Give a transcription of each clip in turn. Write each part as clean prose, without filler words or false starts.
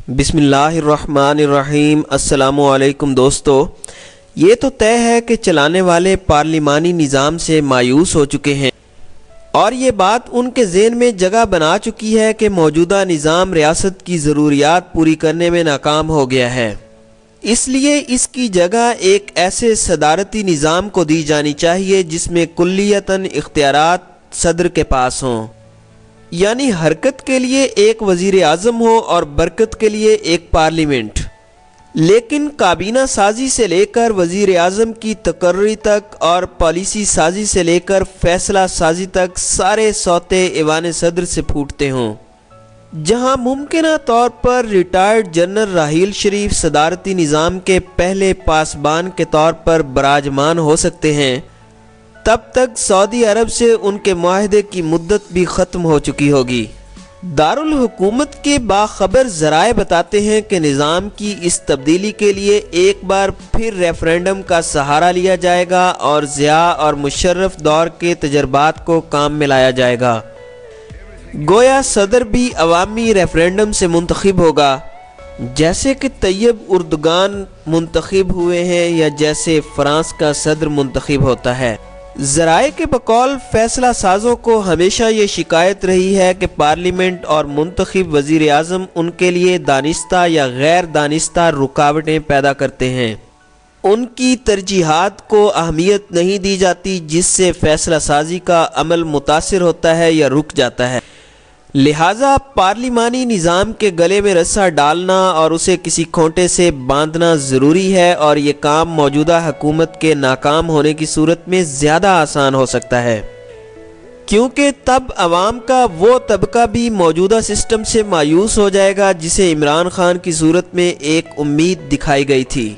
بسم اللہ الرحمن الرحیم۔ السلام علیکم دوستو، یہ تو طے ہے کہ چلانے والے پارلیمانی نظام سے مایوس ہو چکے ہیں اور یہ بات ان کے ذہن میں جگہ بنا چکی ہے کہ موجودہ نظام ریاست کی ضروریات پوری کرنے میں ناکام ہو گیا ہے۔ اس لیے اس کی جگہ ایک ایسے صدارتی نظام کو دی جانی چاہیے جس میں کلیتاً اختیارات صدر کے پاس ہوں، یعنی حرکت کے لیے ایک وزیر اعظم ہو اور برکت کے لیے ایک پارلیمنٹ، لیکن کابینہ سازی سے لے کر وزیر اعظم کی تقرری تک اور پالیسی سازی سے لے کر فیصلہ سازی تک سارے سوتے ایوان صدر سے پھوٹتے ہوں۔ جہاں ممکنہ طور پر ریٹائرڈ جنرل راحیل شریف صدارتی نظام کے پہلے پاسبان کے طور پر براجمان ہو سکتے ہیں، تب تک سعودی عرب سے ان کے معاہدے کی مدت بھی ختم ہو چکی ہوگی۔ دارالحکومت کے باخبر ذرائع بتاتے ہیں کہ نظام کی اس تبدیلی کے لیے ایک بار پھر ریفرینڈم کا سہارا لیا جائے گا اور ضیاء اور مشرف دور کے تجربات کو کام میں لایا جائے گا۔ گویا صدر بھی عوامی ریفرینڈم سے منتخب ہوگا، جیسے کہ طیب اردگان منتخب ہوئے ہیں یا جیسے فرانس کا صدر منتخب ہوتا ہے۔ ذرائع کے بقول فیصلہ سازوں کو ہمیشہ یہ شکایت رہی ہے کہ پارلیمنٹ اور منتخب وزیر اعظم ان کے لیے دانستہ یا غیر دانستہ رکاوٹیں پیدا کرتے ہیں۔ ان کی ترجیحات کو اہمیت نہیں دی جاتی، جس سے فیصلہ سازی کا عمل متاثر ہوتا ہے یا رک جاتا ہے۔ لہٰذا پارلیمانی نظام کے گلے میں رسا ڈالنا اور اسے کسی کھونٹے سے باندھنا ضروری ہے، اور یہ کام موجودہ حکومت کے ناکام ہونے کی صورت میں زیادہ آسان ہو سکتا ہے، کیونکہ تب عوام کا وہ طبقہ بھی موجودہ سسٹم سے مایوس ہو جائے گا جسے عمران خان کی صورت میں ایک امید دکھائی گئی تھی۔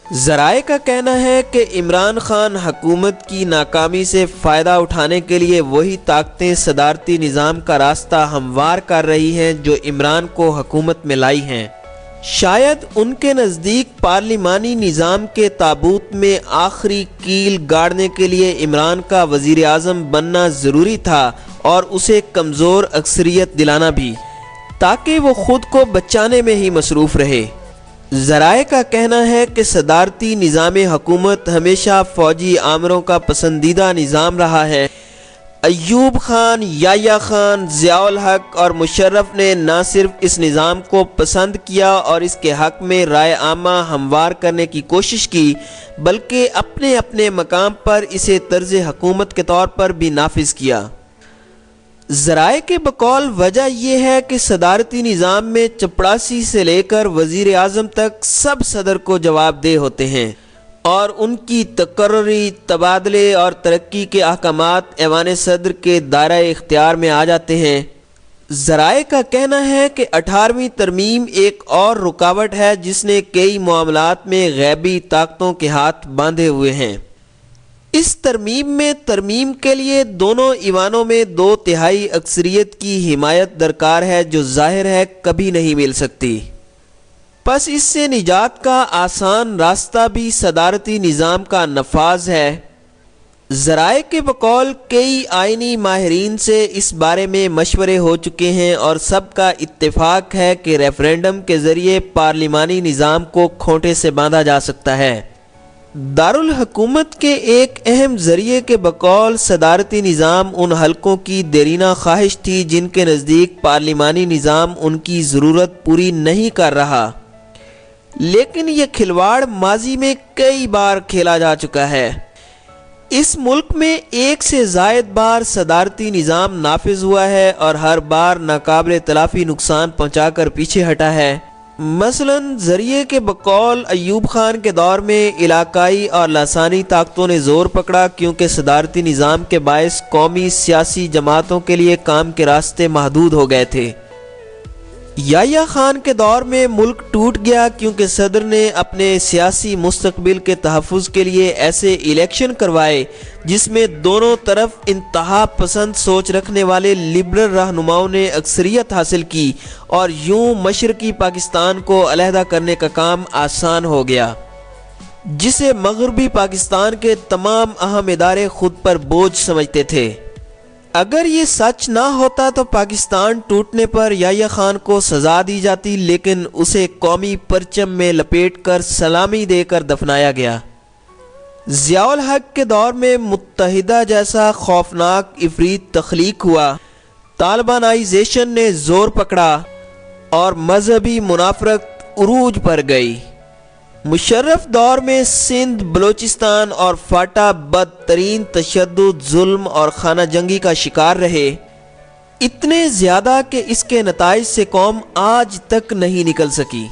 ذرائع کا کہنا ہے کہ عمران خان حکومت کی ناکامی سے فائدہ اٹھانے کے لیے وہی طاقتیں صدارتی نظام کا راستہ ہموار کر رہی ہیں جو عمران کو حکومت میں لائی ہیں۔ شاید ان کے نزدیک پارلیمانی نظام کے تابوت میں آخری کیل گاڑنے کے لیے عمران کا وزیر اعظم بننا ضروری تھا اور اسے کمزور اکثریت دلانا بھی، تاکہ وہ خود کو بچانے میں ہی مصروف رہے۔ ذرائع کا کہنا ہے کہ صدارتی نظام حکومت ہمیشہ فوجی آمروں کا پسندیدہ نظام رہا ہے۔ ایوب خان، یحییٰ خان، ضیاء الحق اور مشرف نے نہ صرف اس نظام کو پسند کیا اور اس کے حق میں رائے عامہ ہموار کرنے کی کوشش کی، بلکہ اپنے اپنے مقام پر اسے طرز حکومت کے طور پر بھی نافذ کیا۔ ذرائع کے بقول وجہ یہ ہے کہ صدارتی نظام میں چپڑاسی سے لے کر وزیر اعظم تک سب صدر کو جواب دہ ہوتے ہیں، اور ان کی تقرری، تبادلے اور ترقی کے احکامات ایوان صدر کے دائرہ اختیار میں آ جاتے ہیں۔ ذرائع کا کہنا ہے کہ 18ویں ترمیم ایک اور رکاوٹ ہے جس نے کئی معاملات میں غیبی طاقتوں کے ہاتھ باندھے ہوئے ہیں۔ اس ترمیم کے لیے دونوں ایوانوں میں 2/3 اکثریت کی حمایت درکار ہے، جو ظاہر ہے کبھی نہیں مل سکتی۔ پس اس سے نجات کا آسان راستہ بھی صدارتی نظام کا نفاذ ہے۔ ذرائع کے بقول کئی آئینی ماہرین سے اس بارے میں مشورے ہو چکے ہیں اور سب کا اتفاق ہے کہ ریفرینڈم کے ذریعے پارلیمانی نظام کو کھونٹے سے باندھا جا سکتا ہے۔ دارالحکومت کے ایک اہم ذریعے کے بقول صدارتی نظام ان حلقوں کی دیرینہ خواہش تھی جن کے نزدیک پارلیمانی نظام ان کی ضرورت پوری نہیں کر رہا، لیکن یہ کھلواڑ ماضی میں کئی بار کھیلا جا چکا ہے۔ اس ملک میں ایک سے زائد بار صدارتی نظام نافذ ہوا ہے اور ہر بار ناقابل تلافی نقصان پہنچا کر پیچھے ہٹا ہے۔ مثلاً ذریعے کے بقول ایوب خان کے دور میں علاقائی اور لسانی طاقتوں نے زور پکڑا، کیونکہ صدارتی نظام کے باعث قومی سیاسی جماعتوں کے لیے کام کے راستے محدود ہو گئے تھے۔ یحییٰ خان کے دور میں ملک ٹوٹ گیا کیونکہ صدر نے اپنے سیاسی مستقبل کے تحفظ کے لیے ایسے الیکشن کروائے جس میں دونوں طرف انتہا پسند سوچ رکھنے والے لبرل رہنماؤں نے اکثریت حاصل کی، اور یوں مشرقی پاکستان کو علیحدہ کرنے کا کام آسان ہو گیا، جسے مغربی پاکستان کے تمام اہم ادارے خود پر بوجھ سمجھتے تھے۔ اگر یہ سچ نہ ہوتا تو پاکستان ٹوٹنے پر یحییٰ خان کو سزا دی جاتی، لیکن اسے قومی پرچم میں لپیٹ کر سلامی دے کر دفنایا گیا۔ ضیاء الحق کے دور میں متحدہ جیسا خوفناک عفریت تخلیق ہوا، طالبانائزیشن نے زور پکڑا اور مذہبی منافرت عروج پر گئی۔ مشرف دور میں سندھ، بلوچستان اور فاٹا بدترین تشدد، ظلم اور خانہ جنگی کا شکار رہے، اتنے زیادہ کہ اس کے نتائج سے قوم آج تک نہیں نکل سکی۔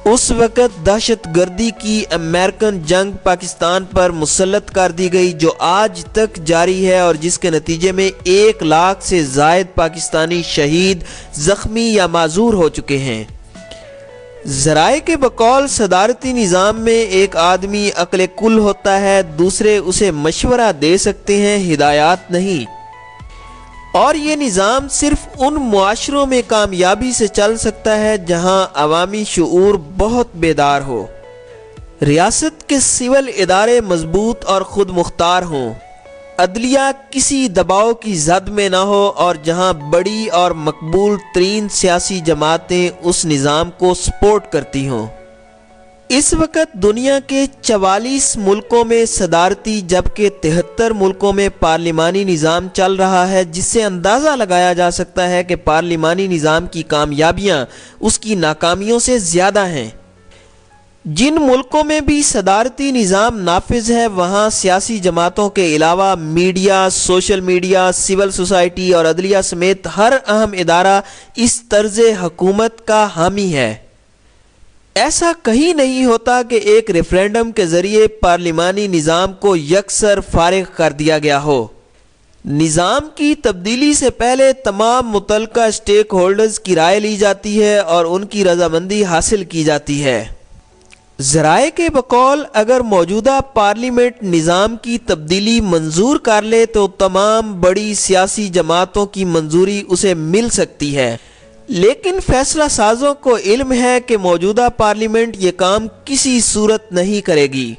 اس وقت دہشت گردی کی امریکن جنگ پاکستان پر مسلط کر دی گئی، جو آج تک جاری ہے اور جس کے نتیجے میں 1 لاکھ سے زائد پاکستانی شہید، زخمی یا معذور ہو چکے ہیں۔ ذرائع کے بقول صدارتی نظام میں ایک آدمی عقل کل ہوتا ہے، دوسرے اسے مشورہ دے سکتے ہیں، ہدایات نہیں، اور یہ نظام صرف ان معاشروں میں کامیابی سے چل سکتا ہے جہاں عوامی شعور بہت بیدار ہو، ریاست کے سول ادارے مضبوط اور خود مختار ہوں، عدلیہ کسی دباؤ کی زد میں نہ ہو، اور جہاں بڑی اور مقبول ترین سیاسی جماعتیں اس نظام کو سپورٹ کرتی ہوں۔ اس وقت دنیا کے 44 ملکوں میں صدارتی جبکہ 73 ملکوں میں پارلیمانی نظام چل رہا ہے، جس سے اندازہ لگایا جا سکتا ہے کہ پارلیمانی نظام کی کامیابیاں اس کی ناکامیوں سے زیادہ ہیں۔ جن ملکوں میں بھی صدارتی نظام نافذ ہے، وہاں سیاسی جماعتوں کے علاوہ media, social media, civil society اور عدلیہ سمیت ہر اہم ادارہ اس طرز حکومت کا حامی ہے۔ ایسا کہیں نہیں ہوتا کہ ایک ریفرینڈم کے ذریعے پارلیمانی نظام کو یکسر فارغ کر دیا گیا ہو۔ نظام کی تبدیلی سے پہلے تمام متعلقہ اسٹیک ہولڈرز کی رائے لی جاتی ہے اور ان کی رضامندی حاصل کی جاتی ہے۔ ذرائع کے بقول اگر موجودہ پارلیمنٹ نظام کی تبدیلی منظور کر لے تو تمام بڑی سیاسی جماعتوں کی منظوری اسے مل سکتی ہے، لیکن فیصلہ سازوں کو علم ہے کہ موجودہ پارلیمنٹ یہ کام کسی صورت نہیں کرے گی،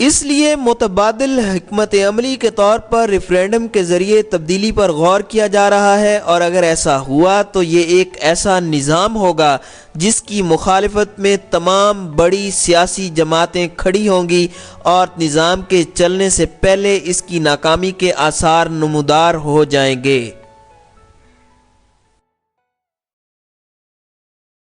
اس لیے متبادل حکمت عملی کے طور پر ریفرینڈم کے ذریعے تبدیلی پر غور کیا جا رہا ہے، اور اگر ایسا ہوا تو یہ ایک ایسا نظام ہوگا جس کی مخالفت میں تمام بڑی سیاسی جماعتیں کھڑی ہوں گی اور نظام کے چلنے سے پہلے اس کی ناکامی کے آثار نمودار ہو جائیں گے۔